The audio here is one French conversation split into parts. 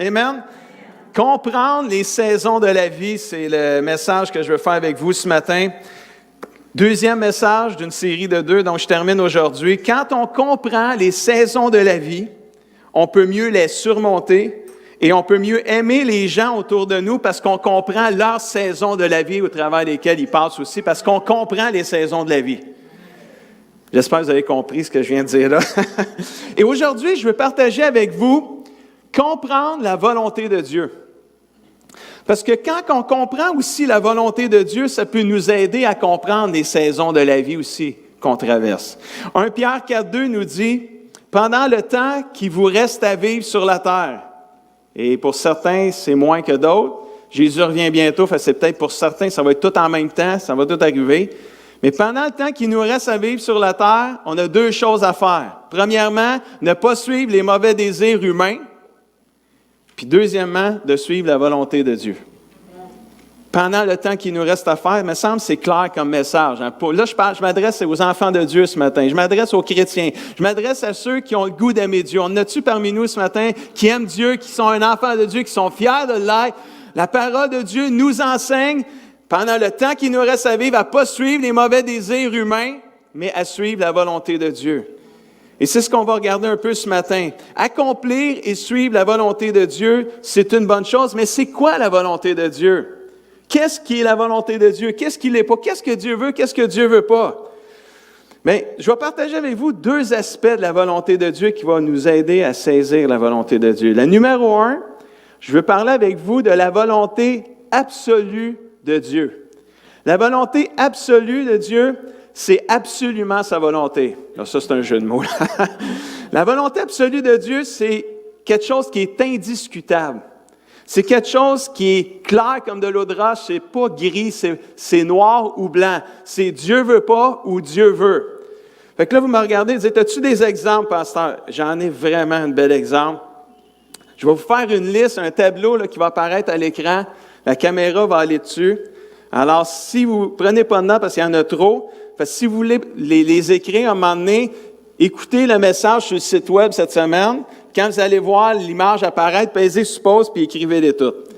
Amen. Comprendre les saisons de la vie, c'est le message que je veux faire avec vous ce matin. Deuxième message d'une série de 2 dont je termine aujourd'hui. Quand on comprend les saisons de la vie, on peut mieux les surmonter et on peut mieux aimer les gens autour de nous parce qu'on comprend leurs saisons de la vie au travers desquelles ils passent aussi, parce qu'on comprend les saisons de la vie. J'espère que vous avez compris ce que je viens de dire là. Et aujourd'hui, je veux partager avec vous comprendre la volonté de Dieu. Parce que quand on comprend aussi la volonté de Dieu, ça peut nous aider à comprendre les saisons de la vie aussi qu'on traverse. 1 Pierre 4,2 nous dit « Pendant le temps qui vous reste à vivre sur la terre », et pour certains, c'est moins que d'autres. Jésus revient bientôt, c'est peut-être pour certains, ça va être tout en même temps, ça va tout arriver. Mais pendant le temps qu'il nous reste à vivre sur la terre, on a 2 choses à faire. Premièrement, ne pas suivre les mauvais désirs humains. Puis deuxièmement, de suivre la volonté de Dieu. Pendant le temps qu'il nous reste à faire, il me semble que c'est clair comme message. Là, je m'adresse aux enfants de Dieu ce matin. Je m'adresse aux chrétiens. Je m'adresse à ceux qui ont le goût d'aimer Dieu. On a-tu parmi nous ce matin qui aiment Dieu, qui sont un enfant de Dieu, qui sont fiers de l'être? La parole de Dieu nous enseigne, pendant le temps qu'il nous reste à vivre, à ne pas suivre les mauvais désirs humains, mais à suivre la volonté de Dieu. Et c'est ce qu'on va regarder un peu ce matin. Accomplir et suivre la volonté de Dieu, c'est une bonne chose, mais c'est quoi la volonté de Dieu? Qu'est-ce qui est la volonté de Dieu? Qu'est-ce qui n'est pas? Qu'est-ce que Dieu veut? Qu'est-ce que Dieu ne veut pas? Bien, je vais partager avec vous 2 aspects de la volonté de Dieu qui vont nous aider à saisir la volonté de Dieu. La numéro 1, je veux parler avec vous de la volonté absolue de Dieu. La volonté absolue de Dieu, c'est absolument sa volonté. Alors ça, c'est un jeu de mots. La volonté absolue de Dieu, c'est quelque chose qui est indiscutable. C'est quelque chose qui est clair comme de l'eau de roche. C'est pas gris, c'est noir ou blanc. C'est Dieu veut pas ou Dieu veut. Fait que là, vous me regardez et vous dites, as-tu des exemples, pasteur? J'en ai vraiment un bel exemple. Je vais vous faire une liste, un tableau là, qui va apparaître à l'écran. La caméra va aller dessus. Alors, si vous prenez pas de notes parce qu'il y en a trop, parce que si vous voulez les écrire à un moment donné, écoutez le message sur le site web cette semaine. Quand vous allez voir l'image apparaître, pesez sur pause puis écrivez-les toutes.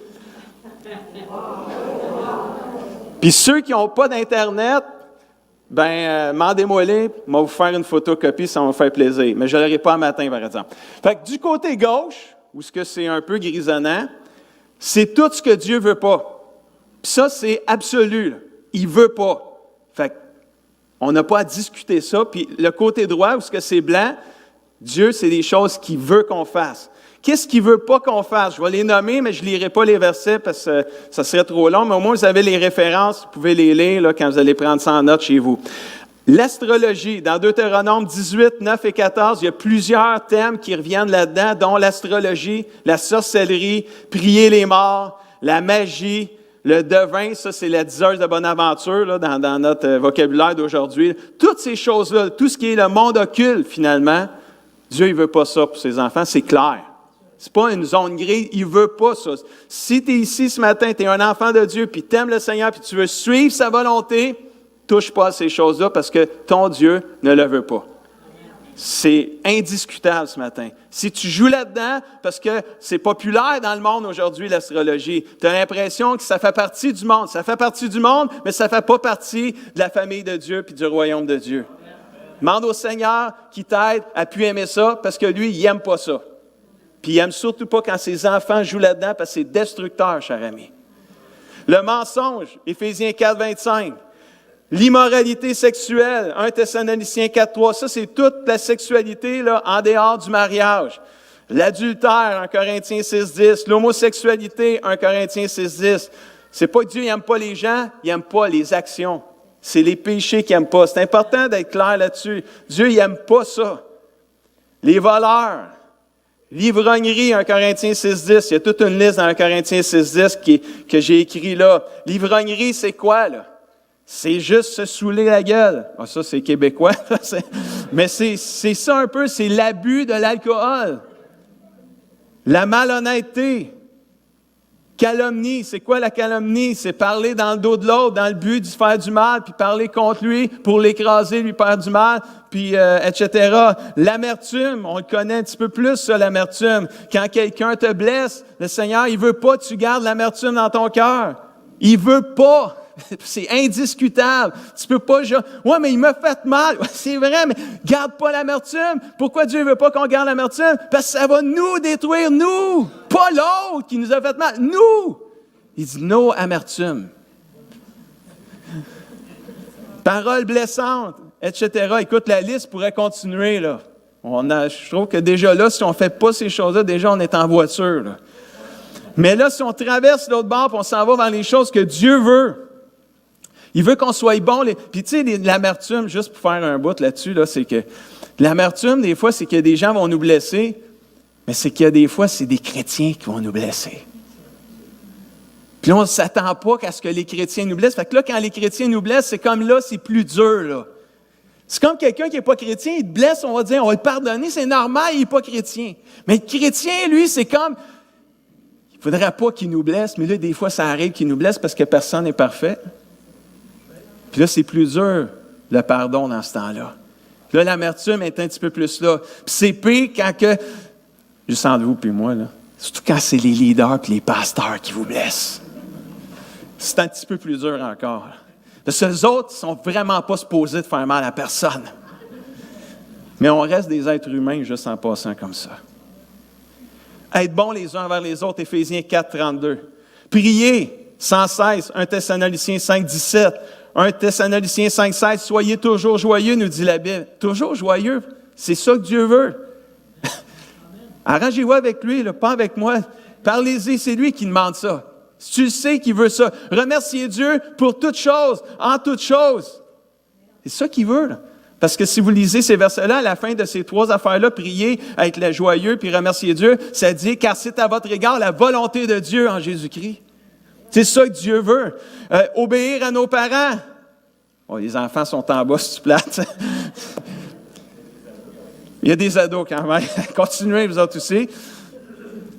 Puis ceux qui n'ont pas d'Internet, mandez-moi-les, je vais vous faire une photocopie, ça va me faire plaisir. Mais je ne l'aurai pas un matin, par exemple. Fait que du côté gauche, où ce que c'est un peu grisonnant, c'est tout ce que Dieu ne veut pas. Puis ça, c'est absolu. Là. Il ne veut pas. Fait on n'a pas à discuter ça. Puis le côté droit, où ce que c'est blanc, Dieu, c'est des choses qu'il veut qu'on fasse. Qu'est-ce qu'il ne veut pas qu'on fasse? Je vais les nommer, mais je ne lirai pas les versets parce que ça serait trop long. Mais au moins, vous avez les références. Vous pouvez les lire là, quand vous allez prendre ça en note chez vous. L'astrologie. Dans Deutéronome 18, 9 et 14, il y a plusieurs thèmes qui reviennent là-dedans, dont l'astrologie, la sorcellerie, prier les morts, la magie, le devin, ça c'est la diseuse de Bonaventure là, dans notre vocabulaire d'aujourd'hui. Toutes ces choses-là, tout ce qui est le monde occulte finalement, Dieu il veut pas ça pour ses enfants, c'est clair. C'est pas une zone grise, il veut pas ça. Si tu es ici ce matin, tu es un enfant de Dieu, puis tu aimes le Seigneur, puis tu veux suivre sa volonté, touche pas à ces choses-là parce que ton Dieu ne le veut pas. C'est indiscutable ce matin. Si tu joues là-dedans, parce que c'est populaire dans le monde aujourd'hui, l'astrologie, tu as l'impression que ça fait partie du monde. Ça fait partie du monde, mais ça ne fait pas partie de la famille de Dieu puis du royaume de Dieu. Demande au Seigneur qui t'aide à pu aimer ça, parce que lui, il n'aime pas ça. Puis il n'aime surtout pas quand ses enfants jouent là-dedans, parce que c'est destructeur, cher ami. Le mensonge, Éphésiens 4, 25. L'immoralité sexuelle, 1 Thessaloniciens 4, 3, ça c'est toute la sexualité là, en dehors du mariage. L'adultère, 1 Corinthiens 6, 10. L'homosexualité, 1 Corinthiens 6, 10. C'est pas que Dieu n'aime pas les gens, il n'aime pas les actions. C'est les péchés qu'il n'aime pas. C'est important d'être clair là-dessus. Dieu, il n'aime pas ça. Les voleurs, l'ivrognerie, 1 Corinthiens 6, 10. Il y a toute une liste dans 1 Corinthiens 6, 10 que j'ai écrit là. L'ivrognerie, c'est quoi là? C'est juste se saouler la gueule. Ah, ça, c'est québécois. Mais c'est ça un peu, c'est l'abus de l'alcool. La malhonnêteté. Calomnie, c'est quoi la calomnie? C'est parler dans le dos de l'autre, dans le but de faire du mal, puis parler contre lui pour l'écraser, lui faire du mal, puis etc. L'amertume, on le connaît un petit peu plus, ça, l'amertume. Quand quelqu'un te blesse, le Seigneur, il veut pas que tu gardes l'amertume dans ton cœur. Il veut pas. C'est indiscutable. Tu peux pas genre, ouais, mais il m'a fait mal. C'est vrai, mais garde pas l'amertume. Pourquoi Dieu veut pas qu'on garde l'amertume? Parce que ça va nous détruire, nous. Pas l'autre qui nous a fait mal. Nous. Il dit, no amertume. Paroles blessantes, etc. Écoute, la liste pourrait continuer, là. Je trouve que déjà là, si on fait pas ces choses-là, déjà on est en voiture, là. Mais là, si on traverse l'autre bord et on s'en va vers les choses que Dieu veut, il veut qu'on soit bon. Puis tu sais, l'amertume, juste pour faire un bout là-dessus, là, c'est que l'amertume, des fois, c'est que des gens vont nous blesser, mais c'est qu'il y a des fois, c'est des chrétiens qui vont nous blesser. Puis là, on ne s'attend pas qu'à ce que les chrétiens nous blessent. Fait que là, quand les chrétiens nous blessent, c'est comme là, c'est plus dur, là. C'est comme quelqu'un qui n'est pas chrétien, il te blesse, on va dire, on va le pardonner, c'est normal, il n'est pas chrétien. Mais le chrétien, lui, c'est comme... Il ne faudrait pas qu'il nous blesse, mais là, des fois, ça arrive qu'il nous blesse parce que personne n'est parfait. Puis là, c'est plus dur, le pardon, dans ce temps-là. Puis là, l'amertume est un petit peu plus là. Puis c'est pire quand que... Juste entre vous puis moi, là. Surtout quand c'est les leaders puis les pasteurs qui vous blessent. C'est un petit peu plus dur encore. Parce que les autres ne sont vraiment pas supposés de faire mal à personne. Mais on reste des êtres humains juste en passant comme ça. Être bons les uns envers les autres, Éphésiens 4, 32. Priez sans cesse, 1 Thessaloniciens 5, 17. 1 Thessaloniciens 5, 16. Soyez toujours joyeux, nous dit la Bible. Toujours joyeux, c'est ça que Dieu veut. Arrangez-vous avec lui, là, pas avec moi. Parlez-y, c'est lui qui demande ça. Si tu sais qu'il veut ça, remerciez Dieu pour toutes choses, en toutes choses. C'est ça qu'il veut, là. Parce que si vous lisez ces versets-là, à la fin de ces trois affaires-là, prier, être joyeux, puis remercier Dieu, ça dit, car c'est à votre égard la volonté de Dieu en Jésus-Christ. C'est ça que Dieu veut. Obéir à nos parents. Bon, les enfants sont en bas, si tu plates. Il y a des ados quand même. Continuez, vous autres aussi.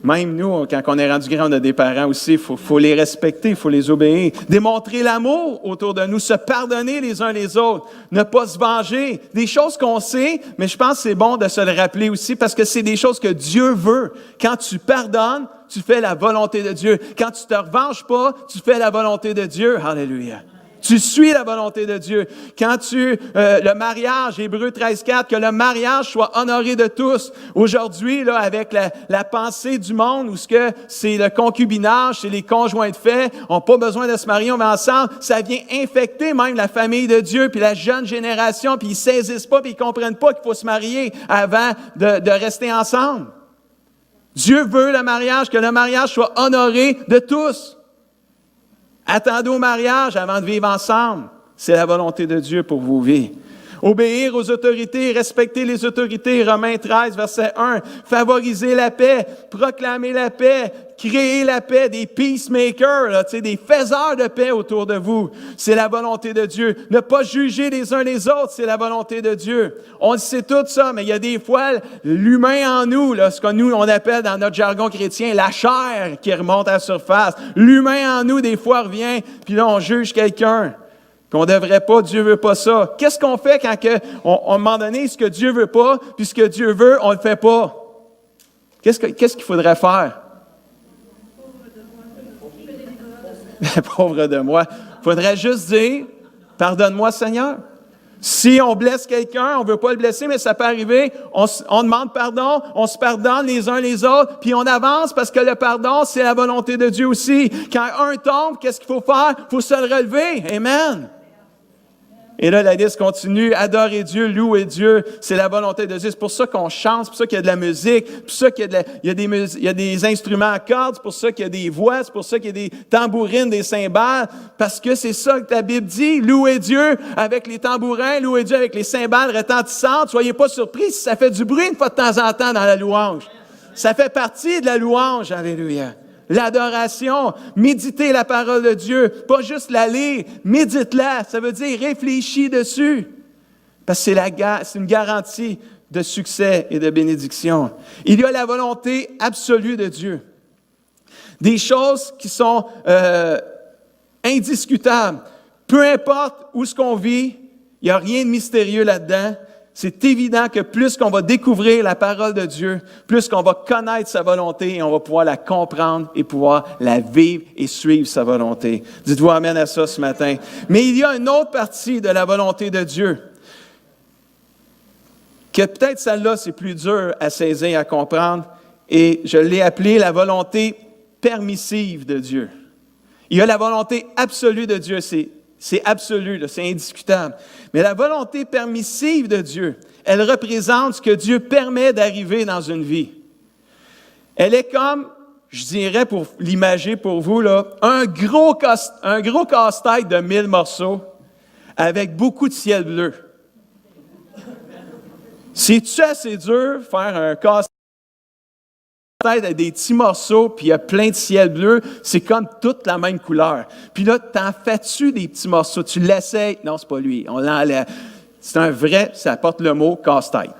Même nous, quand on est rendu grand, on a des parents aussi. Il faut les respecter, il faut les obéir. Démontrer l'amour autour de nous, se pardonner les uns les autres, ne pas se venger. Des choses qu'on sait, mais je pense que c'est bon de se le rappeler aussi parce que c'est des choses que Dieu veut. Quand tu pardonnes, tu fais la volonté de Dieu. Quand tu te revenges pas, tu fais la volonté de Dieu. Alléluia. Tu suis la volonté de Dieu. Quand le mariage, Hébreux 13.4, que le mariage soit honoré de tous. Aujourd'hui, là, avec la pensée du monde, où c'est le concubinage, c'est les conjoints de fait, on n'a pas besoin de se marier, on va ensemble, ça vient infecter même la famille de Dieu, puis la jeune génération, puis ils saisissent pas, puis ils comprennent pas qu'il faut se marier avant de rester ensemble. Dieu veut le mariage, que le mariage soit honoré de tous. Attendez au mariage avant de vivre ensemble. C'est la volonté de Dieu pour vos vies. Obéir aux autorités, respecter les autorités. Romains 13, verset 1. Favoriser la paix, proclamer la paix, créer la paix, des peacemakers, là, des faiseurs de paix autour de vous. C'est la volonté de Dieu. Ne pas juger les uns les autres, c'est la volonté de Dieu. On le sait tout ça, mais il y a des fois, l'humain en nous, là, ce que nous, on appelle dans notre jargon chrétien, la chair qui remonte à la surface. L'humain en nous, des fois, revient, puis là, on juge quelqu'un. Qu'on ne devrait pas, Dieu ne veut pas ça. Qu'est-ce qu'on fait quand, à un moment donné, ce que Dieu ne veut pas, puis ce que Dieu veut, on ne le fait pas? Qu'est-ce qu'il faudrait faire? Pauvre de moi. Il faudrait juste dire, pardonne-moi Seigneur. Si on blesse quelqu'un, on ne veut pas le blesser, mais ça peut arriver, on demande pardon, on se pardonne les uns les autres, puis on avance parce que le pardon, c'est la volonté de Dieu aussi. Quand un tombe, qu'est-ce qu'il faut faire? Il faut se le relever. Amen. Et là, la liste continue. Adorer Dieu, louer Dieu, c'est la volonté de Dieu. C'est pour ça qu'on chante, c'est pour ça qu'il y a de la musique, c'est pour ça qu'il y a des instruments à cordes, c'est pour ça qu'il y a des voix, c'est pour ça qu'il y a des tambourines, des cymbales, parce que c'est ça que la Bible dit. Louer Dieu avec les tambourins, louer Dieu avec les cymbales retentissantes. Soyez pas surpris si ça fait du bruit une fois de temps en temps dans la louange. Ça fait partie de la louange. Alléluia. L'adoration, méditer la parole de Dieu, pas juste la lire, médite-la, ça veut dire réfléchis dessus. Parce que c'est une garantie de succès et de bénédiction. Il y a la volonté absolue de Dieu. des choses qui sont indiscutables. Peu importe où ce qu'on vit, il n'y a rien de mystérieux là-dedans. C'est évident que plus qu'on va découvrir la parole de Dieu, plus qu'on va connaître sa volonté et on va pouvoir la comprendre et pouvoir la vivre et suivre sa volonté. Dites-vous amen à ça ce matin. Mais il y a une autre partie de la volonté de Dieu que peut-être celle-là, c'est plus dur à saisir, à comprendre, et je l'ai appelée la volonté permissive de Dieu. Il y a la volonté absolue de Dieu, c'est absolu, là, c'est indiscutable. Mais la volonté permissive de Dieu, elle représente ce que Dieu permet d'arriver dans une vie. Elle est comme, je dirais pour l'imager pour vous, là, un gros casse-tête de 1000 morceaux avec beaucoup de ciel bleu. C'est-tu assez dur faire un casse-tête avec des petits morceaux, puis il y a plein de ciel bleu, c'est comme toute la même couleur. Puis là, t'en fais-tu des petits morceaux? Tu l'essayes? Non, c'est pas lui. On l'enlève. C'est un vrai, ça porte le mot casse-tête.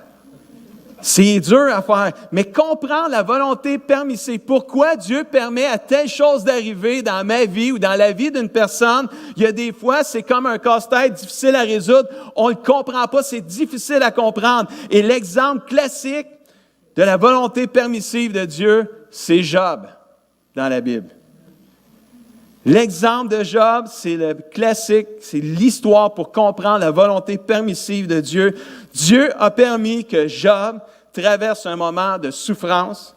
C'est dur à faire, mais comprendre la volonté permissive. Pourquoi Dieu permet à telle chose d'arriver dans ma vie ou dans la vie d'une personne? Il y a des fois, c'est comme un casse-tête difficile à résoudre. On ne le comprend pas, c'est difficile à comprendre. Et l'exemple classique de la volonté permissive de Dieu, c'est Job dans la Bible. L'exemple de Job, c'est le classique, c'est l'histoire pour comprendre la volonté permissive de Dieu. Dieu a permis que Job traverse un moment de souffrance.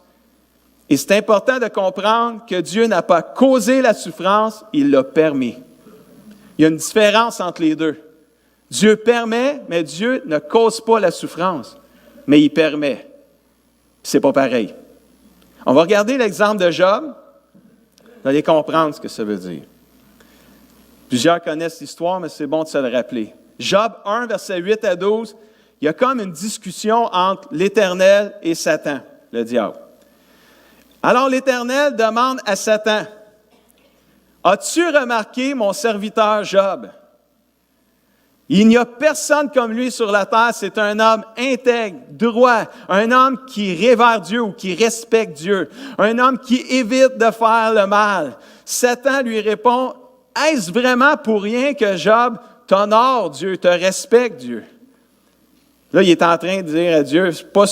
Et c'est important de comprendre que Dieu n'a pas causé la souffrance, il l'a permis. Il y a une différence entre les deux. Dieu permet, mais Dieu ne cause pas la souffrance, mais il permet. C'est pas pareil. On va regarder l'exemple de Job. Vous allez comprendre ce que ça veut dire. Plusieurs connaissent l'histoire, mais c'est bon de se le rappeler. Job 1, versets 8 à 12, il y a comme une discussion entre l'Éternel et Satan, le diable. Alors l'Éternel demande à Satan, « As-tu remarqué mon serviteur Job? Il n'y a personne comme lui sur la terre, c'est un homme intègre, droit, un homme qui révère Dieu ou qui respecte Dieu, un homme qui évite de faire le mal. » Satan lui répond, « Est-ce vraiment pour rien que Job t'honore Dieu, te respecte Dieu? » Là, il est en train de dire à Dieu, « Pas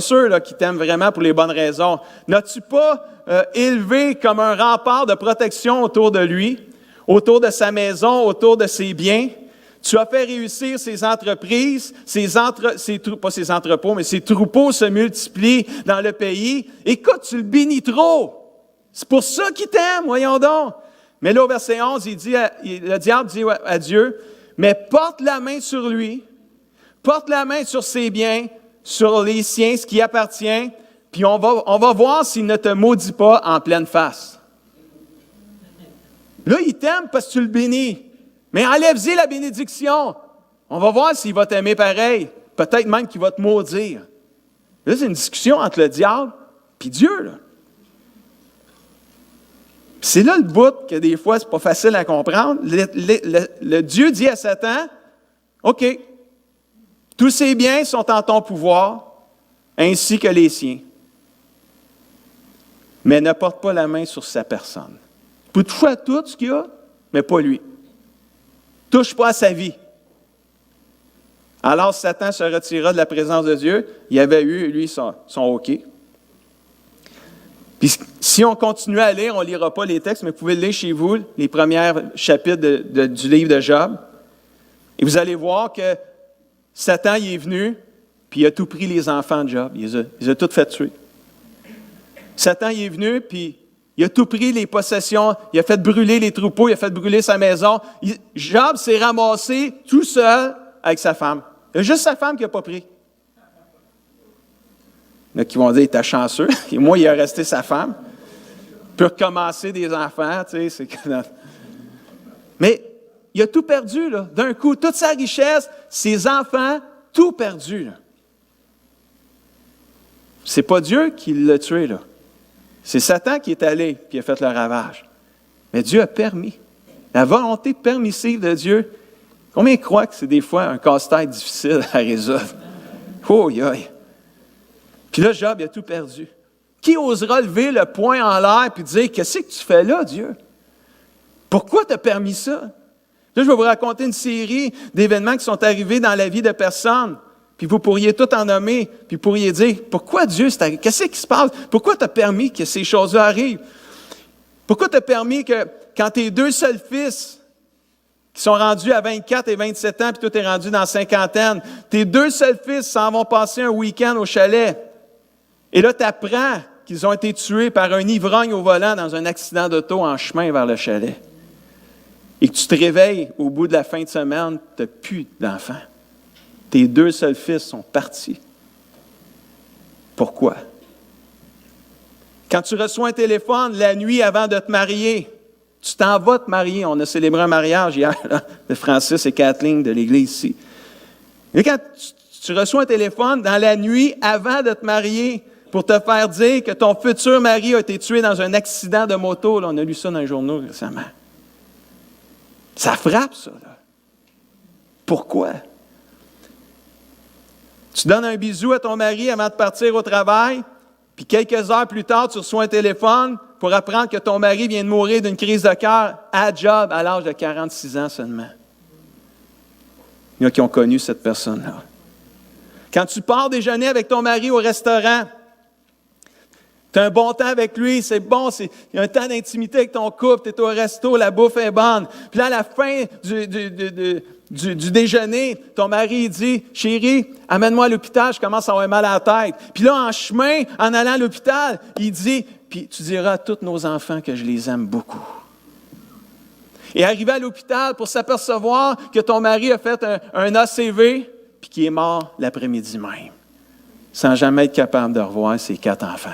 sûr là, qu'il t'aime vraiment pour les bonnes raisons. N'as-tu pas élevé comme un rempart de protection autour de lui? » Autour de sa maison, autour de ses biens. Tu as fait réussir ses entreprises, pas ses entrepôts, mais ses troupeaux se multiplient dans le pays. Écoute, tu le bénis trop. C'est pour ça qu'il t'aime, voyons donc. Mais là, au verset 11, le diable dit à Dieu, « Mais porte la main sur lui, porte la main sur ses biens, sur les siens, ce qui appartient, puis on va voir s'il ne te maudit pas en pleine face. » Là, il t'aime parce que tu le bénis. Mais enlève-y la bénédiction. On va voir s'il va t'aimer pareil. Peut-être même qu'il va te maudire. Là, c'est une discussion entre le diable et Dieu. Là. C'est là le bout que des fois, c'est pas facile à comprendre. Le Dieu dit à Satan, « OK, tous ces biens sont en ton pouvoir, ainsi que les siens. Mais ne porte pas la main sur sa personne. » Tu peux toucher à tout ce qu'il y a, mais pas lui. Touche pas à sa vie. Alors Satan se retira de la présence de Dieu. Il avait eu, lui, son OK. Puis si on continue à lire, on ne lira pas les textes, mais vous pouvez lire chez vous les premiers chapitres du livre de Job. Et vous allez voir que Satan il est venu, puis il a tout pris les enfants de Job. Il les a tous fait tuer. Satan il est venu, puis il a tout pris les possessions, il a fait brûler les troupeaux, il a fait brûler sa maison. Job s'est ramassé tout seul avec sa femme. Il y a juste sa femme qui n'a pas pris. Il y en a qui vont dire, il était chanceux. Et moi, il a resté sa femme. Il peut recommencer des enfants, tu sais. Mais il a tout perdu, là. D'un coup, toute sa richesse, ses enfants, tout perdu, là. C'est pas Dieu qui l'a tué, là. C'est Satan qui est allé et qui a fait le ravage. Mais Dieu a permis. La volonté permissive de Dieu, combien croient que c'est des fois un casse-tête difficile à résoudre? Oh, aïe. Puis là, Job, il a tout perdu. Qui osera lever le poing en l'air et dire, qu'est-ce que tu fais là, Dieu? Pourquoi tu as permis ça? Là, je vais vous raconter une série d'événements qui sont arrivés dans la vie de personnes. Puis vous pourriez tout en nommer, puis vous pourriez dire, pourquoi Dieu, qu'est-ce qui se passe? Pourquoi tu as permis que ces choses-là arrivent? Pourquoi tu as permis que, quand tes deux seuls fils, qui sont rendus à 24 et 27 ans, puis toi, tu es rendu dans la cinquantaine, tes deux seuls fils s'en vont passer un week-end au chalet. Et là, tu apprends qu'ils ont été tués par un ivrogne au volant dans un accident d'auto en chemin vers le chalet. Et que tu te réveilles au bout de la fin de semaine, tu n'as plus d'enfants. Tes deux seuls fils sont partis. Pourquoi? Quand tu reçois un téléphone la nuit avant de te marier, tu t'en vas te marier. On a célébré un mariage hier là, de Francis et Kathleen de l'église ici. Et quand tu reçois un téléphone dans la nuit avant de te marier pour te faire dire que ton futur mari a été tué dans un accident de moto, là, on a lu ça dans les journaux récemment. Ça frappe, ça. Là. Pourquoi? Tu donnes un bisou à ton mari avant de partir au travail, puis quelques heures plus tard, tu reçois un téléphone pour apprendre que ton mari vient de mourir d'une crise de cœur à job à l'âge de 46 ans seulement. Il y en a qui ont connu cette personne-là. Quand tu pars déjeuner avec ton mari au restaurant, tu as un bon temps avec lui, c'est bon, il y a un temps d'intimité avec ton couple, tu es au resto, la bouffe est bonne. Puis là, à la fin du déjeuner, ton mari dit, « Chérie, amène-moi à l'hôpital, je commence à avoir mal à la tête. » Puis là, en chemin, en allant à l'hôpital, il dit, « Puis tu diras à tous nos enfants que je les aime beaucoup. » Et arrivé à l'hôpital pour s'apercevoir que ton mari a fait un ACV, puis qu'il est mort l'après-midi même, sans jamais être capable de revoir ses 4 enfants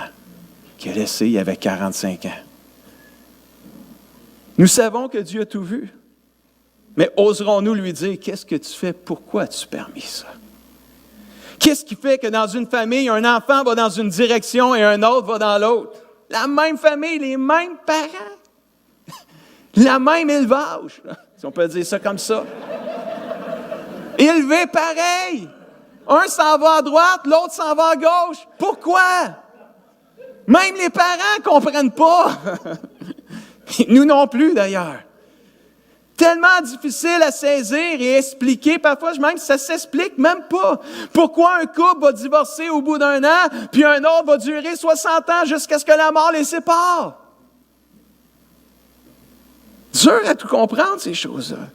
qu'il a laissés, il avait 45 ans. Nous savons que Dieu a tout vu. Mais oserons-nous lui dire, qu'est-ce que tu fais? Pourquoi as-tu permis ça? Qu'est-ce qui fait que dans une famille, un enfant va dans une direction et un autre va dans l'autre? La même famille, les mêmes parents, la même élevage, si on peut dire ça comme ça. Élevé pareil. Un s'en va à droite, l'autre s'en va à gauche. Pourquoi? Même les parents ne comprennent pas. Nous non plus, d'ailleurs. Tellement difficile à saisir et expliquer. Parfois, même ça ne s'explique même pas. Pourquoi un couple va divorcer au bout d'1 an, puis un autre va durer 60 ans jusqu'à ce que la mort les sépare? Dur à tout comprendre, ces choses-là.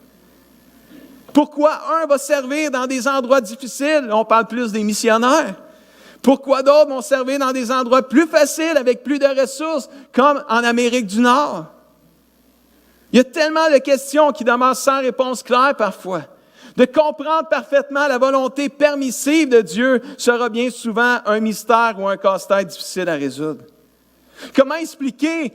Pourquoi un va servir dans des endroits difficiles? On parle plus des missionnaires. Pourquoi d'autres vont servir dans des endroits plus faciles, avec plus de ressources, comme en Amérique du Nord? Il y a tellement de questions qui demeurent sans réponse claire parfois. De comprendre parfaitement la volonté permissive de Dieu sera bien souvent un mystère ou un casse-tête difficile à résoudre. Comment expliquer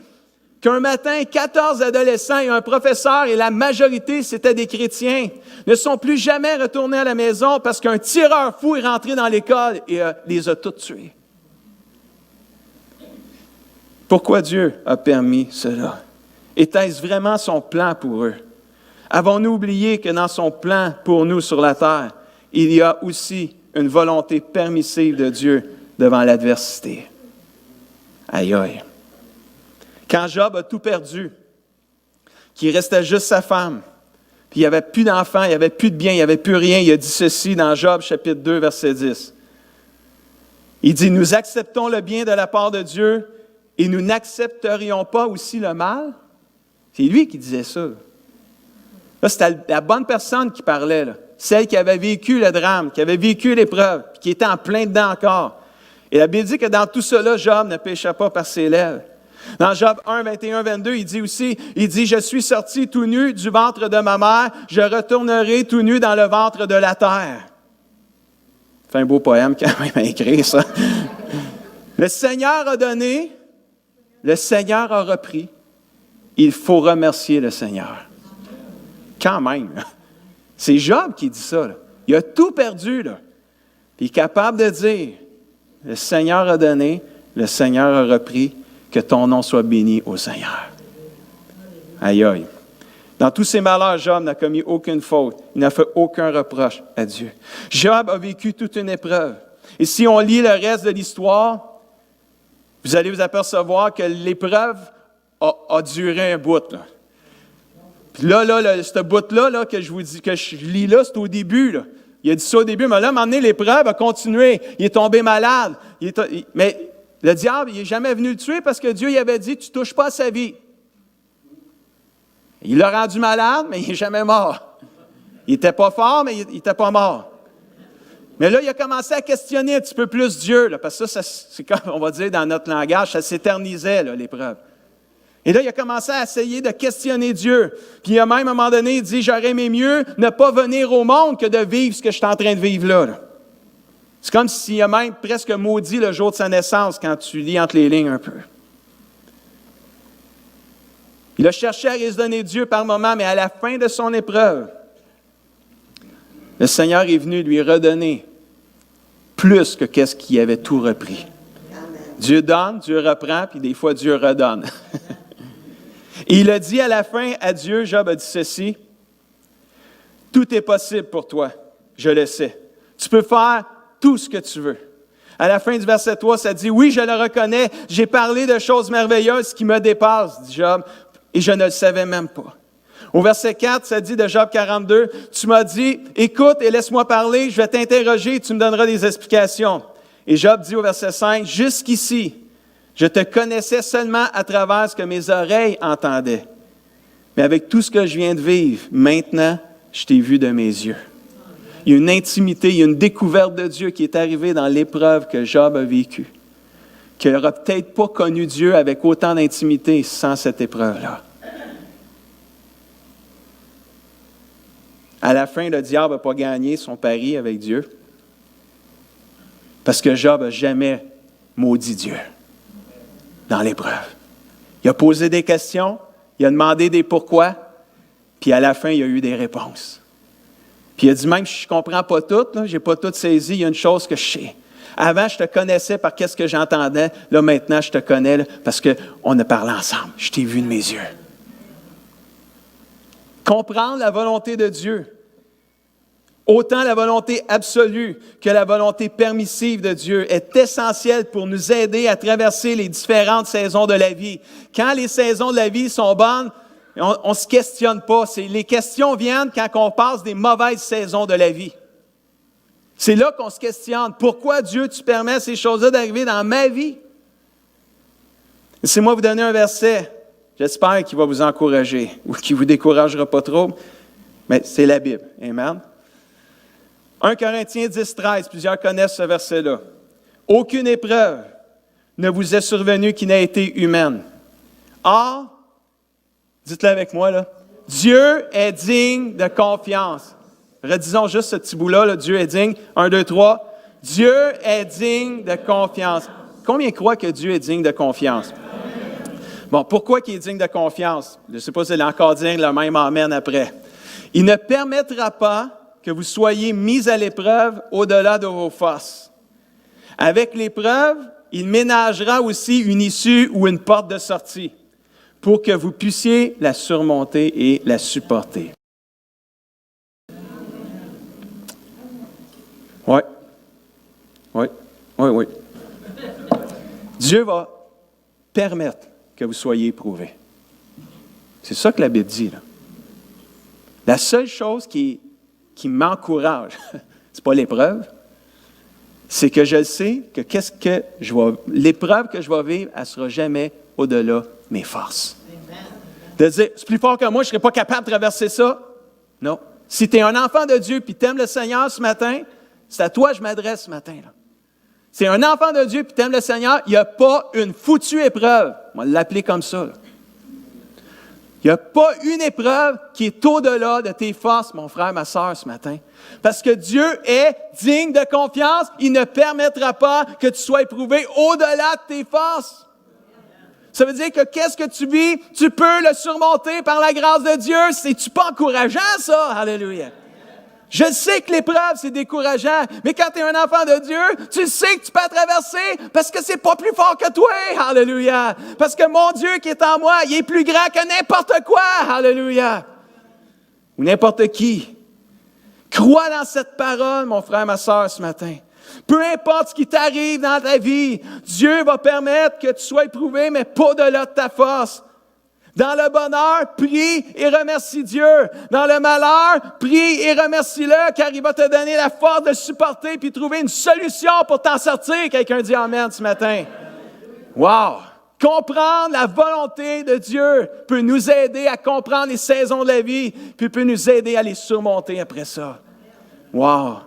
qu'un matin, 14 adolescents et un professeur, et la majorité, c'était des chrétiens, ne sont plus jamais retournés à la maison parce qu'un tireur fou est rentré dans l'école et les a tous tués? Pourquoi Dieu a permis cela? Était-ce vraiment son plan pour eux? Avons-nous oublié que dans son plan pour nous sur la terre, il y a aussi une volonté permissive de Dieu devant l'adversité? Aïe aïe. Quand Job a tout perdu, qu'il restait juste sa femme, puis il n'y avait plus d'enfants, il n'y avait plus de biens, il n'y avait plus rien, il a dit ceci dans Job chapitre 2, verset 10. Il dit, « Nous acceptons le bien de la part de Dieu et nous n'accepterions pas aussi le mal? » C'est lui qui disait ça. Là, c'était la bonne personne qui parlait, là. Celle qui avait vécu le drame, qui avait vécu l'épreuve, puis qui était en plein dedans encore. Et la Bible dit que dans tout cela, Job ne pécha pas par ses lèvres. Dans Job 1, 21, 22, il dit aussi, « Je suis sorti tout nu du ventre de ma mère, je retournerai tout nu dans le ventre de la terre. » C'est un beau poème quand même à écrire, ça. Le Seigneur a donné, le Seigneur a repris. Il faut remercier le Seigneur. Quand même. C'est Job qui dit ça. Là. Il a tout perdu. Là. Puis il est capable de dire, le Seigneur a donné, le Seigneur a repris, que ton nom soit béni au Seigneur. Aïe aïe. Dans tous ses malheurs, Job n'a commis aucune faute. Il n'a fait aucun reproche à Dieu. Job a vécu toute une épreuve. Et si on lit le reste de l'histoire, vous allez vous apercevoir que l'épreuve a duré un bout. Là. Puis là, ce bout-là là, que je vous dis, que je lis là, c'est au début. Là. Il a dit ça au début, mais là, à un moment donné, l'épreuve a continué. Il est tombé malade. Mais le diable, il n'est jamais venu le tuer parce que Dieu il avait dit, tu ne touches pas à sa vie. Il l'a rendu malade, mais il n'est jamais mort. Il n'était pas fort, mais il n'était pas mort. Mais là, il a commencé à questionner un petit peu plus Dieu, là, parce que ça, c'est comme on va dire dans notre langage, ça s'éternisait, là, l'épreuve. Et là, il a commencé à essayer de questionner Dieu. Puis il a même, à un moment donné, il dit, j'aurais aimé mieux ne pas venir au monde que de vivre ce que je suis en train de vivre là. C'est comme s'il a même presque maudit le jour de sa naissance quand tu lis entre les lignes un peu. Il a cherché à raisonner Dieu par moments, mais à la fin de son épreuve, le Seigneur est venu lui redonner plus que qu'est-ce qu'il avait tout repris. Amen. Dieu donne, Dieu reprend, puis des fois Dieu redonne. Et il a dit à la fin à Dieu, Job a dit ceci, « Tout est possible pour toi, je le sais. Tu peux faire tout ce que tu veux. » À la fin du verset 3, ça dit, « Oui, je le reconnais, j'ai parlé de choses merveilleuses qui me dépassent, dit Job, et je ne le savais même pas. » Au verset 4, ça dit de Job 42, « Tu m'as dit, écoute et laisse-moi parler, je vais t'interroger et tu me donneras des explications. » Et Job dit au verset 5, « Jusqu'ici, je te connaissais seulement à travers ce que mes oreilles entendaient. Mais avec tout ce que je viens de vivre, maintenant, je t'ai vu de mes yeux. » Il y a une intimité, il y a une découverte de Dieu qui est arrivée dans l'épreuve que Job a vécue. Qu'il n'aura peut-être pas connu Dieu avec autant d'intimité sans cette épreuve-là. À la fin, le diable n'a pas gagné son pari avec Dieu parce que Job n'a jamais maudit Dieu dans l'épreuve. Il a posé des questions, il a demandé des pourquoi, puis à la fin, il y a eu des réponses. Puis il a dit, même si je ne comprends pas tout, je n'ai pas tout saisi, il y a une chose que je sais. Avant, je te connaissais par qu'est-ce que j'entendais. Là, maintenant, je te connais là, parce qu'on a parlé ensemble. Je t'ai vu de mes yeux. Comprendre la volonté de Dieu, autant la volonté absolue que la volonté permissive de Dieu, est essentiel pour nous aider à traverser les différentes saisons de la vie. Quand les saisons de la vie sont bonnes, on ne se questionne pas. Les questions viennent quand on passe des mauvaises saisons de la vie. C'est là qu'on se questionne. Pourquoi, Dieu, tu permets ces choses-là d'arriver dans ma vie? Laissez-moi vous donner un verset. J'espère qu'il va vous encourager ou qu'il ne vous découragera pas trop, mais c'est la Bible. Amen. 1 Corinthiens 10, 13, plusieurs connaissent ce verset-là. « Aucune épreuve ne vous est survenue qui n'a été humaine. Or, dites-le avec moi, là, Dieu est digne de confiance. » Redisons juste ce petit bout-là, là, Dieu est digne. 1, 2, 3. Dieu est digne de confiance. Combien croient que Dieu est digne de confiance? Bon, pourquoi il est digne de confiance? Je ne sais pas si elle est encore digne le même amen après. Il ne permettra pas que vous soyez mis à l'épreuve au-delà de vos forces. Avec l'épreuve, il ménagera aussi une issue ou une porte de sortie pour que vous puissiez la surmonter et la supporter. Oui. Dieu va permettre que vous soyez éprouvés. C'est ça que la Bible dit, là. La seule chose qui m'encourage, c'est pas l'épreuve, c'est que je sais que l'épreuve que je vais vivre, elle ne sera jamais au-delà de mes forces. Amen. De dire, c'est plus fort que moi, je ne serais pas capable de traverser ça. Non. Si tu es un enfant de Dieu et tu aimes le Seigneur ce matin, c'est à toi que je m'adresse ce matin, là. Si tu es un enfant de Dieu et tu aimes le Seigneur, il n'y a pas une foutue épreuve. On va l'appeler comme ça, là. Il n'y a pas une épreuve qui est au-delà de tes forces, mon frère, ma sœur, ce matin. Parce que Dieu est digne de confiance. Il ne permettra pas que tu sois éprouvé au-delà de tes forces. Ça veut dire que qu'est-ce que tu vis, tu peux le surmonter par la grâce de Dieu. C'est-tu pas encourageant, ça? Alléluia. Je sais que l'épreuve, c'est décourageant, mais quand tu es un enfant de Dieu, tu sais que tu peux la traverser parce que c'est pas plus fort que toi. Alléluia. Parce que mon Dieu qui est en moi, il est plus grand que n'importe quoi. Alléluia. Ou n'importe qui. Crois dans cette parole, mon frère, ma sœur, ce matin. Peu importe ce qui t'arrive dans ta vie, Dieu va permettre que tu sois éprouvé, mais pas de là de ta force. Dans le bonheur, prie et remercie Dieu. Dans le malheur, prie et remercie-le, car il va te donner la force de le supporter puis trouver une solution pour t'en sortir. Quelqu'un dit Amen ce matin. Wow! Comprendre la volonté de Dieu peut nous aider à comprendre les saisons de la vie, puis peut nous aider à les surmonter après ça. Wow!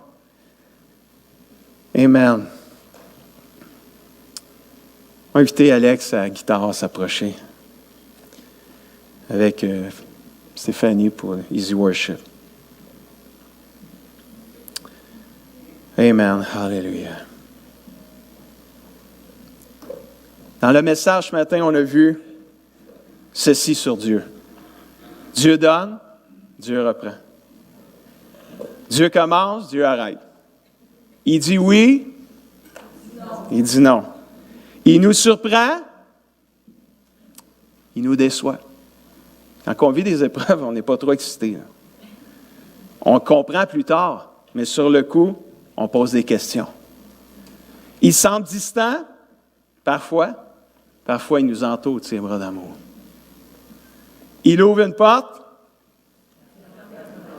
Amen. On va inviter Alex à la guitare à s'approcher avec Stéphanie pour Easy Worship. Amen. Hallelujah. Dans le message ce matin, on a vu ceci sur Dieu. Dieu donne, Dieu reprend. Dieu commence, Dieu arrête. Il dit oui, il dit non. Il nous surprend, il nous déçoit. Quand on vit des épreuves, on n'est pas trop excité. Là. On comprend plus tard, mais sur le coup, on pose des questions. Il semble distant, parfois il nous entoure de ses bras d'amour. Il ouvre une porte,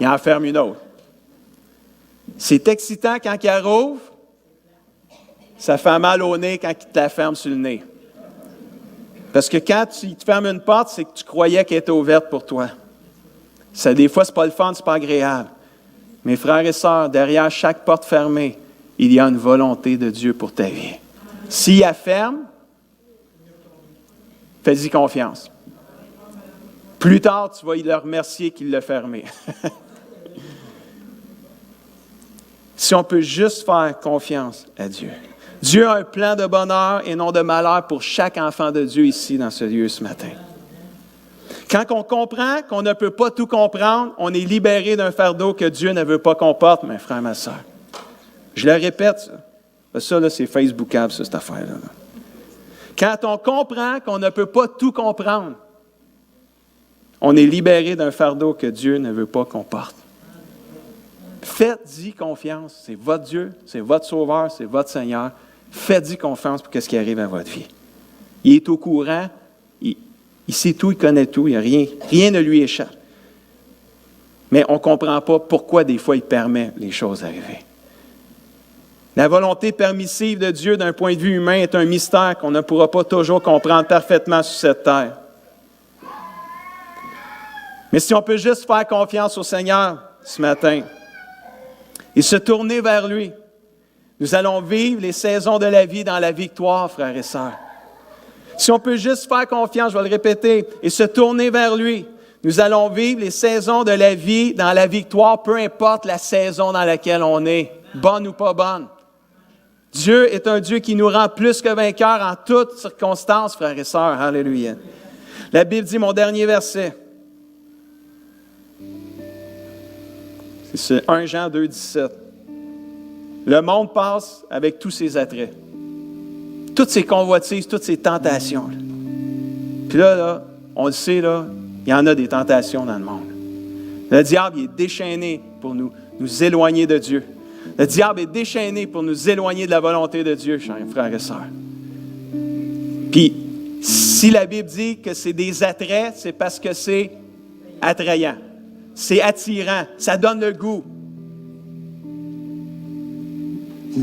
il en ferme une autre. C'est excitant quand il rouvre, ça fait mal au nez quand il te la ferme sur le nez. Parce que quand tu te fermes une porte, c'est que tu croyais qu'elle était ouverte pour toi. Ça, des fois, c'est pas le fun, c'est pas agréable. Mes frères et sœurs, derrière chaque porte fermée, il y a une volonté de Dieu pour ta vie. S'il la ferme, fais-y confiance. Plus tard, tu vas le remercier qu'il l'a fermé. Si on peut juste faire confiance à Dieu. Dieu a un plan de bonheur et non de malheur pour chaque enfant de Dieu ici dans ce lieu ce matin. Quand on comprend qu'on ne peut pas tout comprendre, on est libéré d'un fardeau que Dieu ne veut pas qu'on porte, mes frères, ma soeur. Je le répète, ça. Ça, là, c'est Facebookable, ça, cette affaire-là. Quand on comprend qu'on ne peut pas tout comprendre, on est libéré d'un fardeau que Dieu ne veut pas qu'on porte. Faites-y confiance. C'est votre Dieu, c'est votre Sauveur, c'est votre Seigneur. Faites-y confiance pour ce qui arrive à votre vie. Il est au courant, il sait tout, il connaît tout, il y a rien ne lui échappe. Mais on ne comprend pas pourquoi des fois il permet les choses d'arriver. La volonté permissive de Dieu d'un point de vue humain est un mystère qu'on ne pourra pas toujours comprendre parfaitement sur cette terre. Mais si on peut juste faire confiance au Seigneur ce matin et se tourner vers lui, nous allons vivre les saisons de la vie dans la victoire, frères et sœurs. Si on peut juste faire confiance, je vais le répéter, et se tourner vers lui, nous allons vivre les saisons de la vie dans la victoire, peu importe la saison dans laquelle on est, bonne ou pas bonne. Dieu est un Dieu qui nous rend plus que vainqueurs en toutes circonstances, frères et sœurs. Alléluia. La Bible dit, mon dernier verset, c'est 1 Jean 2, 17. Le monde passe avec tous ses attraits, toutes ses convoitises, toutes ses tentations. Puis là, on le sait, là, il y en a des tentations dans le monde. Le diable il est déchaîné pour nous éloigner de Dieu. Le diable est déchaîné pour nous éloigner de la volonté de Dieu, chers frères et sœurs. Puis, si la Bible dit que c'est des attraits, c'est parce que c'est attrayant. C'est attirant. Ça donne le goût.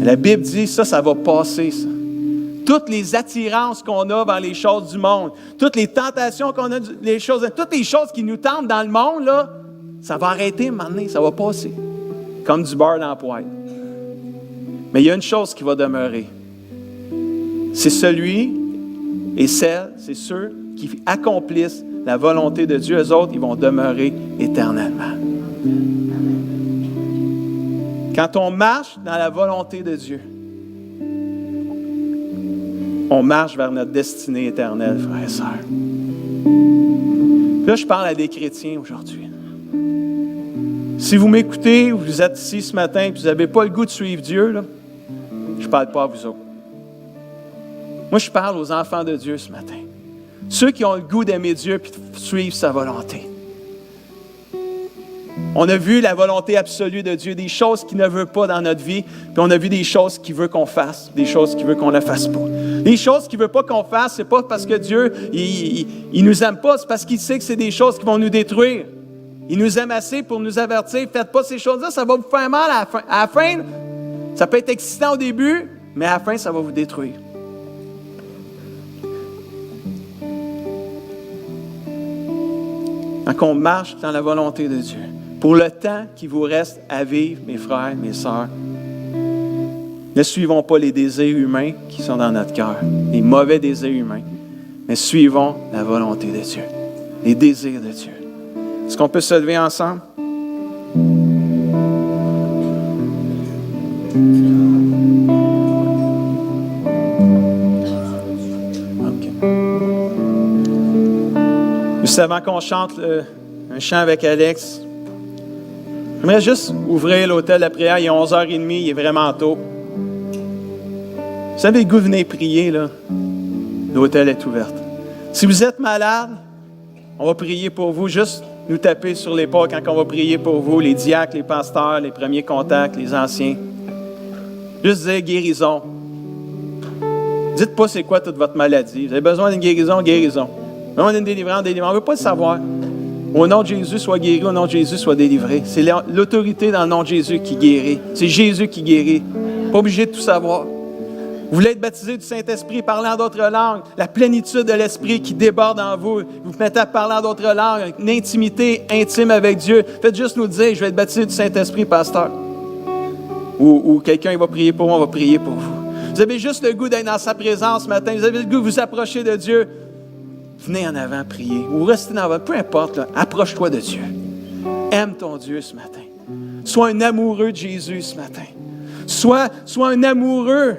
La Bible dit, ça va passer, ça. Toutes les attirances qu'on a vers les choses du monde, toutes les tentations qu'on a, toutes les choses qui nous tentent dans le monde, là, ça va arrêter maintenant, ça va passer. Comme du beurre dans la poêle. Mais il y a une chose qui va demeurer. C'est celui et celle, c'est ceux qui accomplissent la volonté de Dieu. Eux autres, ils vont demeurer éternellement. Quand on marche dans la volonté de Dieu, on marche vers notre destinée éternelle, frères et sœurs. Là, je parle à des chrétiens aujourd'hui. Si vous m'écoutez, vous êtes ici ce matin et vous n'avez pas le goût de suivre Dieu, là, je ne parle pas à vous autres. Moi, je parle aux enfants de Dieu ce matin. Ceux qui ont le goût d'aimer Dieu et de suivre sa volonté. On a vu la volonté absolue de Dieu, des choses qu'il ne veut pas dans notre vie, puis on a vu des choses qu'il veut qu'on fasse, des choses qu'il veut qu'on ne fasse pas. Les choses qu'il ne veut pas qu'on fasse, c'est pas parce que Dieu, il nous aime pas, c'est parce qu'il sait que c'est des choses qui vont nous détruire. Il nous aime assez pour nous avertir, faites pas ces choses-là, ça va vous faire mal à la fin. À la fin, ça peut être excitant au début, mais à la fin, ça va vous détruire. Quand on marche dans la volonté de Dieu, pour le temps qui vous reste à vivre, mes frères, mes sœurs, ne suivons pas les désirs humains qui sont dans notre cœur, les mauvais désirs humains, mais suivons la volonté de Dieu, les désirs de Dieu. Est-ce qu'on peut se lever ensemble? OK. Juste avant qu'on chante un chant avec Alex, j'aimerais juste ouvrir l'hôtel de prière. Il est 11h30, il est vraiment tôt. Vous avez le goût de venir prier, là? L'hôtel est ouvert. Si vous êtes malade, on va prier pour vous. Juste nous taper sur l'épaule quand on va prier pour vous, les diacres, les pasteurs, les premiers contacts, les anciens. Juste dire guérison. Dites pas c'est quoi toute votre maladie. Vous avez besoin d'une guérison, guérison. Vous avez besoin d'une délivrance, délivrance. On ne veut pas le savoir. Au nom de Jésus, sois guéri. Au nom de Jésus, sois délivré. C'est l'autorité dans le nom de Jésus qui guérit. C'est Jésus qui guérit. Pas obligé de tout savoir. Vous voulez être baptisé du Saint-Esprit, parler en d'autres langues, la plénitude de l'Esprit qui déborde en vous. Vous vous mettez à parler en d'autres langues, une intimité intime avec Dieu. Faites juste nous dire, je vais être baptisé du Saint-Esprit, pasteur. Ou quelqu'un va prier pour moi, on va prier pour vous. Vous avez juste le goût d'être dans sa présence ce matin. Vous avez le goût de vous approcher de Dieu. Venez en avant prier. Ou restez en avant. Peu importe, là, approche-toi de Dieu. Aime ton Dieu ce matin. Sois un amoureux de Jésus ce matin. Sois un amoureux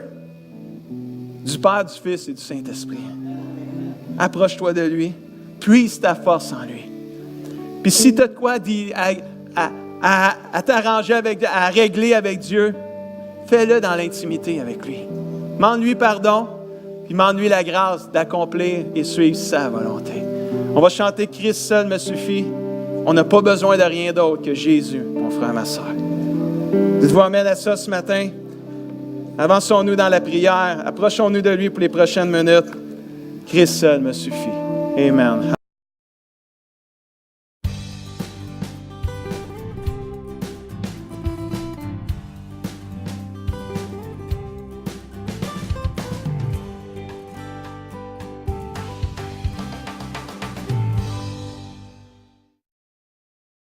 du Père, du Fils et du Saint-Esprit. Approche-toi de lui. Puise ta force en lui. Puis si tu as de quoi à t'arranger à régler avec Dieu, fais-le dans l'intimité avec lui. Demande-lui pardon, puis demande-lui la grâce d'accomplir et suivre sa volonté. On va chanter « Christ seul me suffit ». On n'a pas besoin de rien d'autre que Jésus, mon frère, ma soeur. Dites-vous amen à ça ce matin. Avançons-nous dans la prière. Approchons-nous de lui pour les prochaines minutes. Christ seul me suffit. Amen.